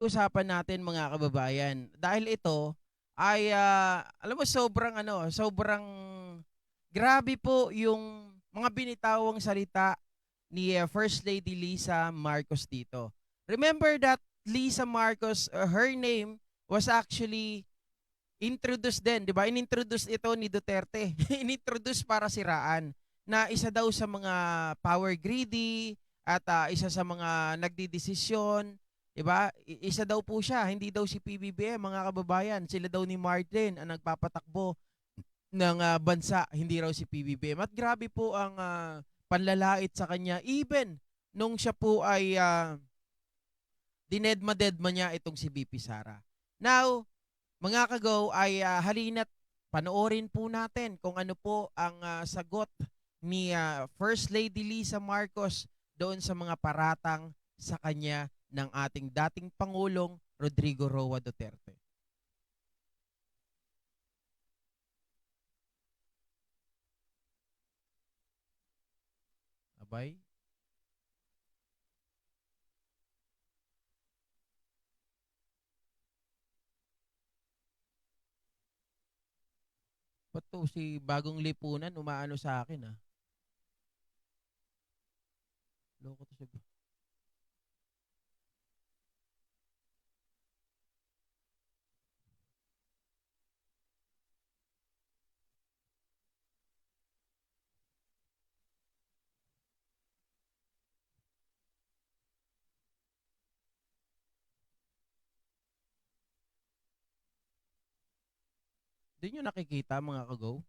Usapan natin mga kababayan dahil ito ay alam mo sobrang grabe po yung mga binitawang salita ni First Lady Lisa Marcos dito. Remember that Lisa Marcos, her name was actually introduced din, 'di ba? Inintroduce ito ni Duterte. Inintroduce para siraan na isa daw sa mga power greedy at isa sa mga nagdidesisyon, 'di ba? Isa daw po siya, hindi daw si PBBM, mga kababayan. Sila daw ni Martin ang nagpapatakbo ng bansa, hindi raw si PBBM. At grabe po ang panlalait sa kanya even nung siya po ay dinedma-dedma niya itong si BP Sara. Now, mga kagaw ay halina't panoorin po natin kung ano po ang sagot ni First Lady Lisa Marcos doon sa mga paratang sa kanya ng ating dating Pangulong Rodrigo Roa Duterte. Abay? Ba't to si Bagong Lipunan umaano sa akin ah? Loko to si... Di nyo nakikita mga kagaw?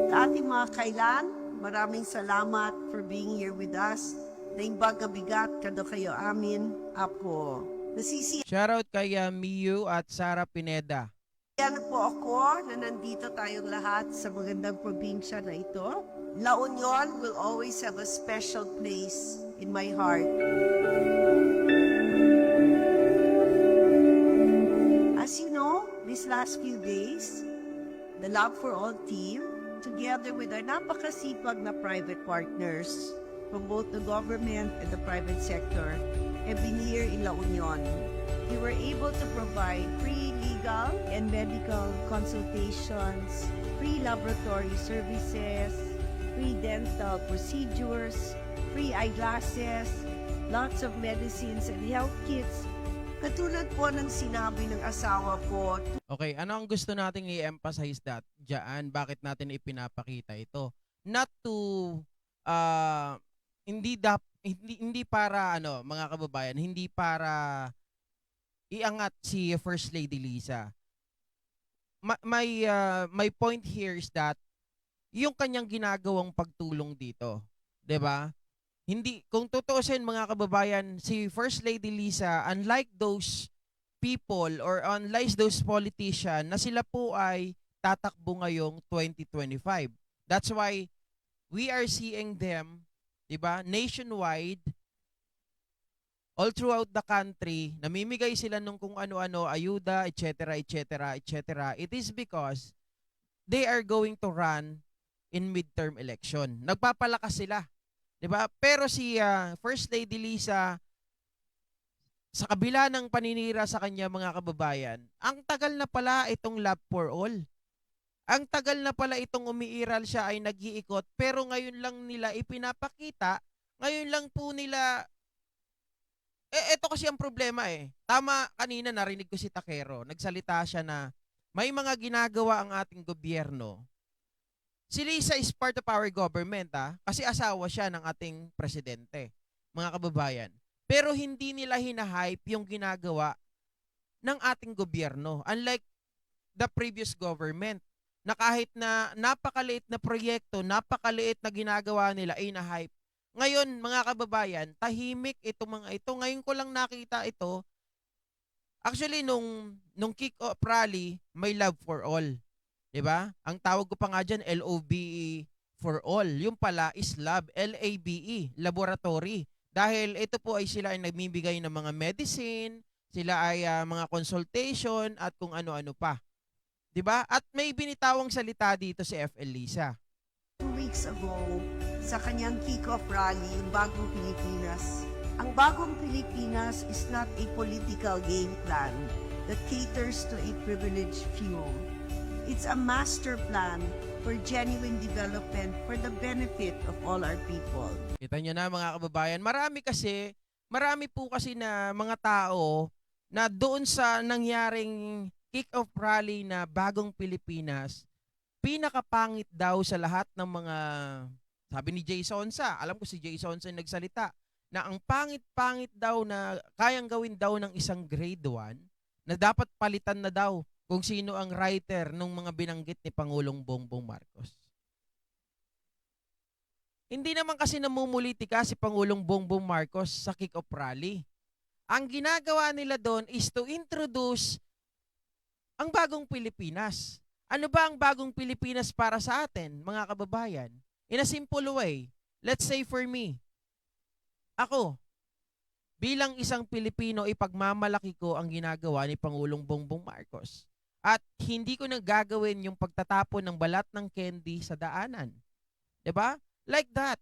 Sa ating mga kailan, maraming salamat for being here with us. Naimbag nga bigat kado kayo amin, Apo. Nasisiyan Shoutout kay Miyu at Sara Pineda. po ako na nandito tayong lahat sa magandang probinsya na ito. La Union will always have a special place in my heart. As you know, these last few days, the Love for All team, together with our napakasipag na private partners from both the government and the private sector, have been here in La Union. We were able to provide free legal and medical consultations, free laboratory services, free dental procedures, free eyeglasses, lots of medicines and health kits. Katulad po ng sinabi ng asawa ko, Okay, ano ang gusto nating i-emphasize diyan? Bakit natin ipinapakita ito? Not to hindi para mga kababayan, hindi para iangat si First Lady Lisa. My point here is that yung kanyang ginagawang pagtulong dito, 'di ba? Hindi kung tutuusin mga kababayan, si First Lady Lisa, unlike those people or unlike those politician na sila po ay tatakbo ngayong 2025. That's why we are seeing them, 'di ba, nationwide, all throughout the country, namimigay sila nung kung ano-ano, ayuda, etc., etc., etc. It is because they are going to run in midterm election. Nagpapalakas sila, 'di ba? Pero si First Lady Lisa, sa kabila ng paninira sa kanya mga kababayan, ang tagal na pala itong Love for All. Ang tagal na pala itong umiiral siya ay nag-iikot, pero ngayon lang nila ipinapakita, ngayon lang po nila, eto kasi ang problema eh. Tama, kanina narinig ko si Takero, nagsalita siya na may mga ginagawa ang ating gobyerno. Si Lisa is part of our government kasi asawa siya ng ating presidente, mga kababayan. Pero hindi nila hinahype yung ginagawa ng ating gobyerno. Unlike the previous government, na kahit na napakaliit na proyekto, napakaliit na ginagawa nila ay na-hype. Ngayon, mga kababayan, tahimik ito mga ito. Ngayon ko lang nakita ito. Actually, nung kick-off rally, may Love for All. 'Di ba? Ang tawag ko pa nga diyan, LOBE for all. Yung pala is lab, LABE, laboratory. Dahil ito po ay sila ay nagbibigay ng mga medicine, sila ay mga consultation at kung ano-ano pa. 'Di ba? At may binitawang salita dito si FL Lisa. 2 weeks ago, sa kanyang kick-off rally, yung Bagong Pilipinas. Ang Bagong Pilipinas is not a political game plan that caters to a privileged few. It's a master plan for genuine development for the benefit of all our people. Kita nyo na mga kababayan, marami po kasi na mga tao na doon sa nangyaring kick-off rally na Bagong Pilipinas, pinakapangit daw sa lahat ng mga, sabi ni Jay Sonsa, alam ko si Jay Sonsa yung nagsalita, na ang pangit-pangit daw na kayang gawin daw ng isang grade 1, na dapat palitan na daw kung sino ang writer ng mga binanggit ni Pangulong Bongbong Marcos. Hindi naman kasi namumulitika si Pangulong Bongbong Marcos sa kick-off rally. Ang ginagawa nila doon is to introduce ang Bagong Pilipinas. Ano ba ang Bagong Pilipinas para sa atin, mga kababayan? In a simple way, let's say for me, ako, bilang isang Pilipino, ipagmamalaki ko ang ginagawa ni Pangulong Bongbong Marcos. At hindi ko nagagawin yung pagtatapon ng balat ng candy sa daanan. 'Di ba? Like that.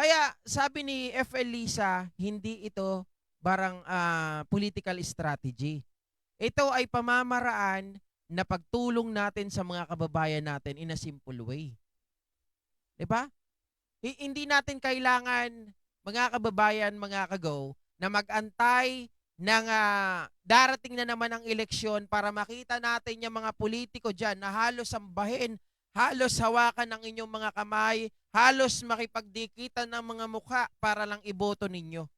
Kaya sabi ni FL Lisa, hindi ito barang political strategy. Ito ay pamamaraan na pagtulong natin sa mga kababayan natin in a simple way. 'Di ba? Hindi natin kailangan, mga kababayan, mga kagaw, na mag-antay ng darating na naman ang eleksyon para makita natin yung mga politiko dyan na halos sambahin, halos hawakan ng inyong mga kamay, halos makipagdikitan ng mga mukha para lang iboto ninyo.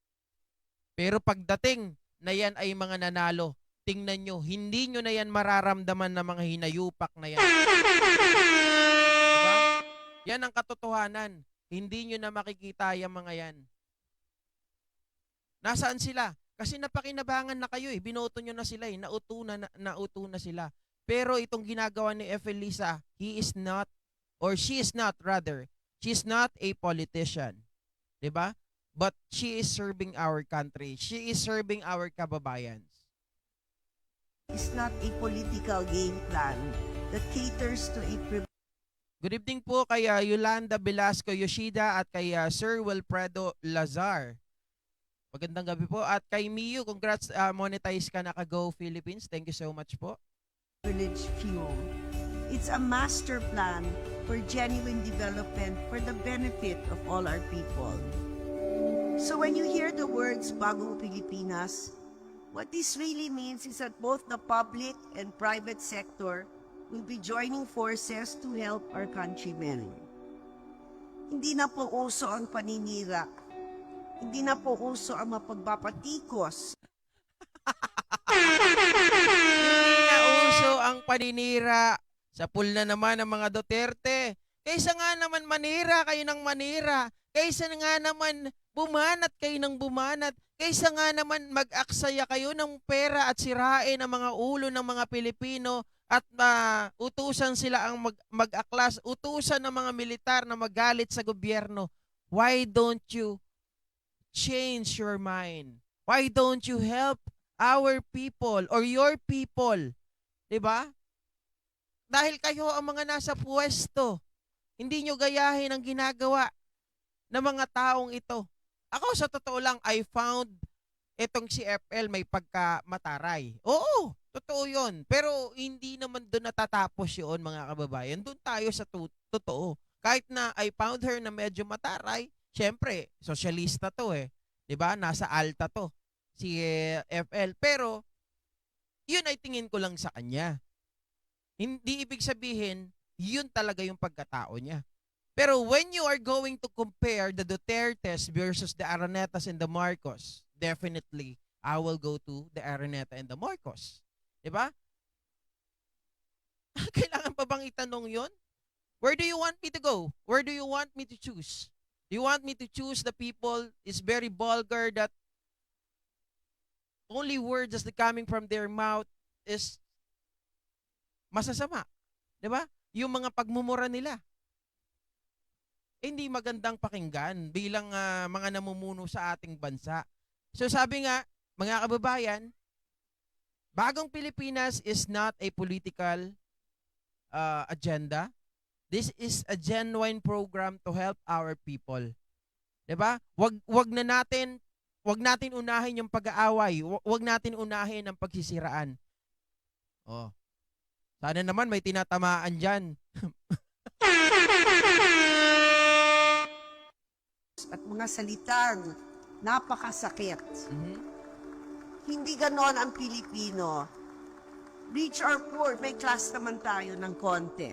Pero pagdating na yan ay mga nanalo, tingnan nyo, hindi nyo na yan mararamdaman ng mga hinayupak na yan. Diba? Yan ang katotohanan. Hindi nyo na makikita yung mga yan. Nasaan sila? Kasi napakinabangan na kayo eh. Binoto nyo na sila eh. Nauto na sila. Pero itong ginagawa ni FL Lisa, he is not, or she is not rather, she is not a politician. 'Di ba? But she is serving our country. She is serving our kababayans. It's not a political game plan that caters to a Good evening po kay Yolanda Velasco Yoshida at kay Sir Wilfredo Lazar. Magandang gabi po. At kay Miyu, congrats, monetize ka na ka-Go Philippines. Thank you so much po. privileged few. It's a master plan for genuine development for the benefit of all our people. So when you hear the words Bagong Pilipinas, what this really means is that both the public and private sector will be joining forces to help our countrymen. Hindi na po uso ang paninira. Hindi na po uso ang mapagpapatikos. Hindi na uso ang paninira. Sa pool na naman ng mga Duterte. Kaysa nga naman manira kayo ng manira. Kaysa nga naman bumanat kayo ng bumanat. Kaysa nga naman mag-aksaya kayo ng pera at sirain ang mga ulo ng mga Pilipino at utusan sila ang mag-aklas, utusan ng mga militar na magalit sa gobyerno. Why don't you change your mind? Why don't you help our people or your people? 'Di ba? Dahil kayo ang mga nasa pwesto. Hindi nyo gayahin ang ginagawa ng mga taong ito. Ako sa totoo lang, I found itong si FL may pagkamataray. Oo, totoo yun. Pero hindi naman doon natatapos yun, mga kababayan. Doon tayo sa totoo. Kahit na I found her na medyo mataray, syempre, sosyalista to eh. 'Di ba? Nasa alta to si FL. Pero yun ay tingin ko lang sa kanya. Hindi ibig sabihin, yun talaga yung pagkatao niya. Pero when you are going to compare the Dutertes versus the Araneta and the Marcos, definitely, I will go to the Araneta and the Marcos. Diba? Kailangan pa bang itanong yun? Where do you want me to go? Where do you want me to choose? Do you want me to choose the people is very vulgar that only words that's coming from their mouth is masasama? Diba? Yung mga pagmumura nila. Hindi magandang pakinggan bilang mga namumuno sa ating bansa. So sabi nga, mga kababayan, Bagong Pilipinas is not a political agenda. This is a genuine program to help our people. 'Di ba? Wag natin unahin yung pag-aaway. Wag natin unahin ang pagsisiraan. Oh. Sana naman may tinatamaan diyan. At mga salitang napakasakit. Mhm. Hindi ganon ang Pilipino. Rich or poor, may class naman tayo ng konti.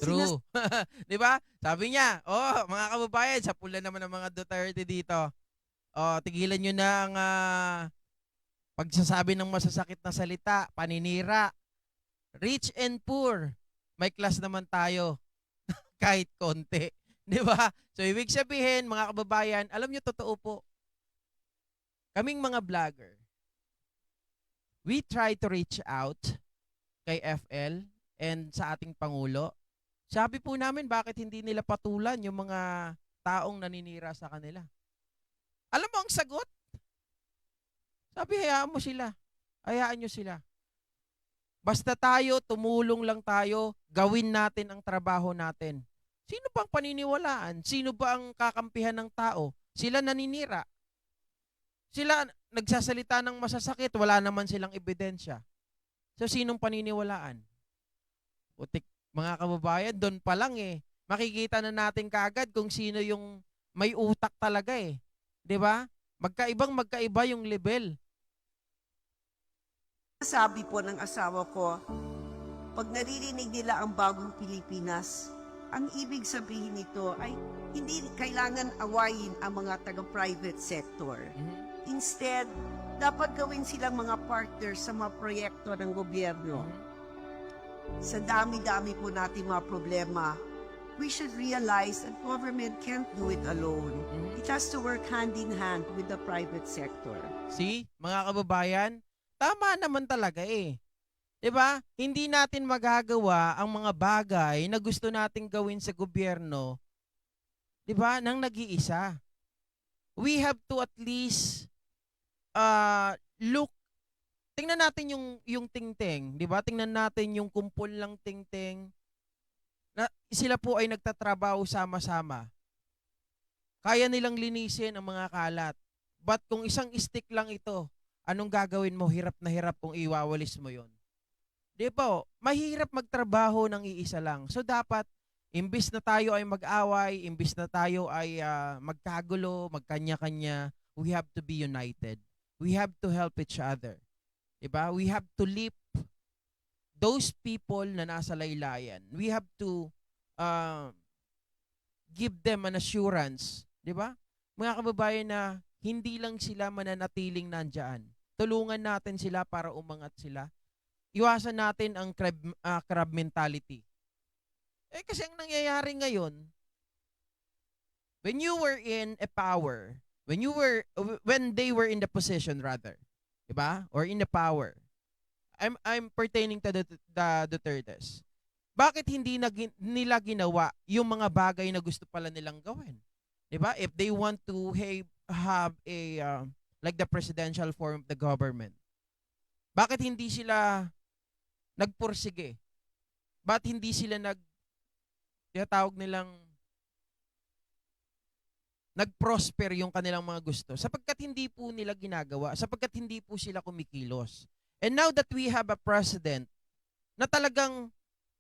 True. 'Di ba? Sabi niya, mga kababayan, sa pula naman ng mga Duterte dito. Tigilan niyo na ang pagsasabi ng masasakit na salita, paninira. Rich and poor, may class naman tayo kahit konti. 'Di ba? So ibig sabihin, mga kababayan, alam niyo totoo po. Kaming mga vlogger, we try to reach out kay FL and sa ating Pangulo. Sabi po namin, bakit hindi nila patulan yung mga taong naninira sa kanila? Alam mo ang sagot? Sabi, hayaan mo sila. Hayaan nyo sila. Basta tayo, tumulong lang tayo, gawin natin ang trabaho natin. Sino bang paniniwalaan? Sino ba ang kakampihan ng tao? Sila naninira. Sila nagsasalita ng masasakit, wala naman silang ebidensya. So, sinong paniniwalaan? Putik, mga kababayan, doon pa lang makikita na natin kaagad kung sino yung may utak talaga 'Di ba? Magkaiba yung level. Sabi po ng asawa ko, pag naririnig nila ang bagong Pilipinas, ang ibig sabihin nito ay hindi kailangan awayin ang mga taga-private sector. Instead, dapat gawin silang mga partners sa mga proyekto ng gobyerno. Sa dami-dami po nating mga problema, we should realize that government can't do it alone. It has to work hand in hand with the private sector. See, mga kababayan, tama naman talaga 'Di ba? Hindi natin magagawa ang mga bagay na gusto nating gawin sa gobyerno, 'di ba, nang nag-iisa. We have to at least look. Tingnan natin yung tingting, 'di ba? Tingnan natin yung kumpol ng tingting na sila po ay nagtatrabaho sama-sama. Kaya nilang linisin ang mga kalat. But kung isang stick lang ito, anong gagawin mo? Hirap na hirap kung iwawalis mo 'yon. 'Di ba? Mahirap magtrabaho ng iisa lang. So dapat imbis na tayo ay mag-away, imbis na tayo ay magkagulo, magkanya-kanya, we have to be united. We have to help each other. 'Di ba? We have to lift those people na nasa laylayan. We have to give them an assurance, 'di ba? Mga kababayan na hindi lang sila mananatiling nandiyan. Tulungan natin sila para umangat sila. Iwasan natin ang crab mentality. Kasi ang nangyayari ngayon, when you were in a power, when they were in the position rather, 'di ba? Or in the power. I'm pertaining to the Dutertes. Bakit hindi nila ginawa yung mga bagay na gusto pala nilang gawin? 'Di ba? If they want to have a like the presidential form of the government. Bakit hindi sila nagpursige? Bakit hindi sila tinatawag nilang nag-prosper yung kanilang mga gusto? Sapagkat hindi po nila ginagawa, sapagkat hindi po sila kumikilos. And now that we have a president na talagang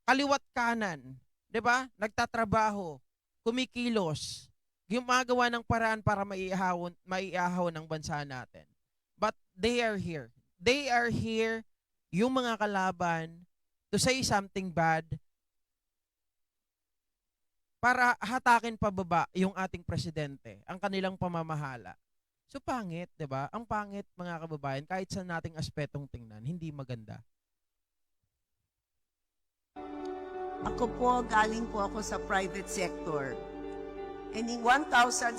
kaliwat kanan, 'di ba? Nagtatrabaho, kumikilos, gumagawa ng paraan para maiahon ng bansa natin. But they are here. They are here, yung mga kalaban, to say something bad para hatakin pababa yung ating presidente, ang kanilang pamamahala. So pangit, 'di ba? Ang pangit, mga kababayan, kahit sa nating aspetong tingnan, hindi maganda. Ako po, galing po ako sa private sector. And in 1,606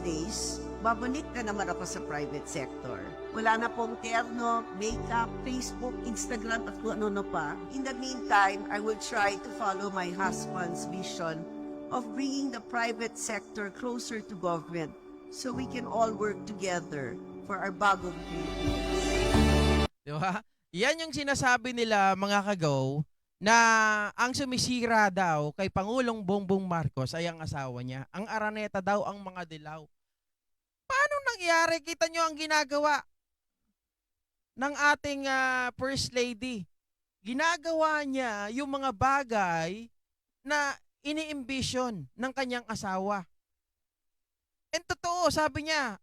days, babalik na naman ako sa private sector. Wala na pong terno, makeup, Facebook, Instagram, at kung ano pa. In the meantime, I will try to follow my husband's vision of bringing the private sector closer to government so we can all work together for our bagong Pilipinas. Di ba? Yan yung sinasabi nila, mga kagaw, na ang sumisira daw kay Pangulong Bongbong Marcos ay ang asawa niya. Ang Araneta daw ang mga dilaw. Paano nangyari? Kita nyo ang ginagawa ng ating First Lady. Ginagawa niya yung mga bagay na ini-envision ng kanyang asawa. And totoo, sabi niya,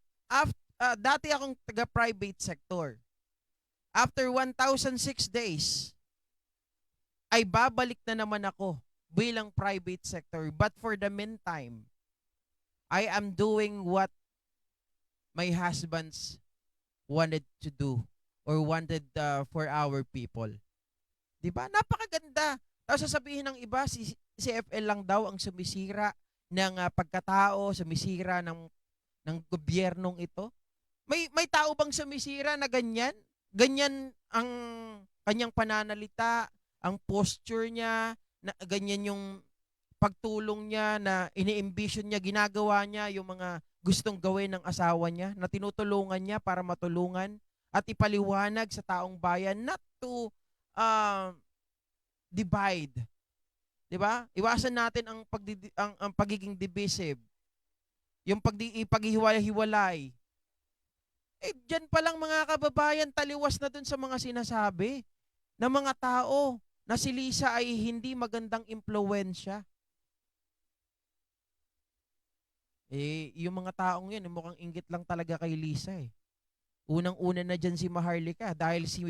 dati akong taga-private sector. After 1,006 days, ay babalik na naman ako bilang private sector. But for the meantime, I am doing what my husbands wanted to do or wanted for our people. 'Di ba? Napakaganda. Tapos sasabihin ng iba, si FL lang daw ang sumisira ng pagkatao, sumisira ng gobyernong ito. May tao bang sumisira na ganyan? Ganyan ang kanyang pananalita, ang posture niya, na ganyan yung pagtulong niya na ini-envision niya, ginagawa niya yung mga gustong gawin ng asawa niya, na tinutulungan niya para matulungan at ipaliwanag sa taong bayan not to uh, divide. 'Di ba? Iwasan natin ang pagiging divisive, yung paghihiwalay-hiwalay. Diyan pa lang mga kababayan, taliwas na dun sa mga sinasabi ng mga tao na si Lisa ay hindi magandang impluwensya. Yung mga taong yun, mukhang inggit lang talaga kay Lisa eh. Unang-una na dyan si Maharlika dahil si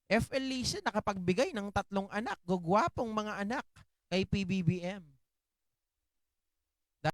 FL Lisa nakapagbigay ng 3 anak, gugwapong mga anak kay PBBM.